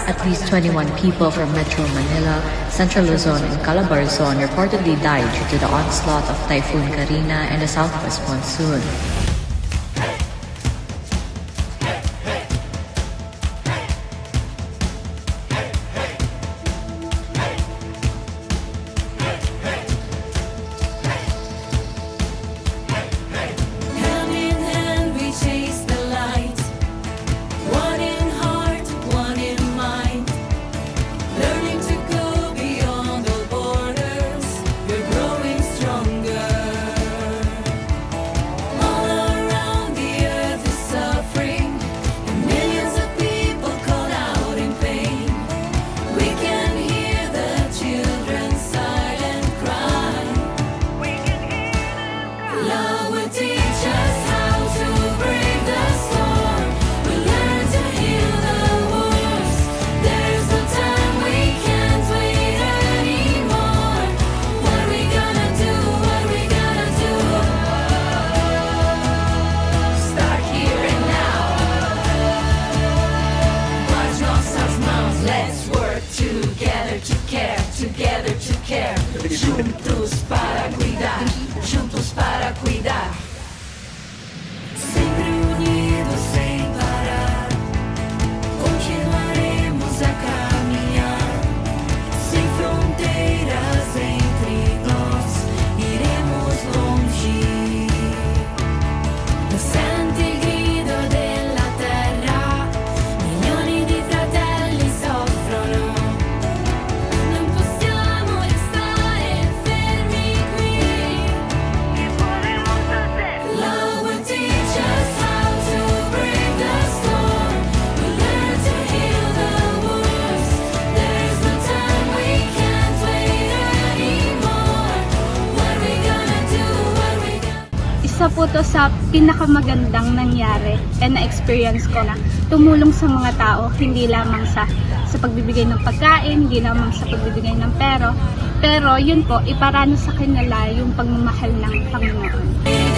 At least 21 people from Metro Manila, Central Luzon, and Calabarzon reportedly died due to the onslaught of Typhoon Karina and the southwest monsoon. Together to care, juntos para cuidar, juntos para cuidar. Sempre unidos sem parar, continuaremos a caminhar. Sem fronteiras entre nós, iremos longe. No senti il grido della terra, milioni di fratelli soffrono. Isa po to sa pinakamagandang nangyari and na-experience ko na tumulong sa mga tao, hindi lamang sa pagbibigay ng pagkain, hindi lamang sa pagbibigay ng pero yun po, iparano sa kanila yung pagmamahal ng Panginoon.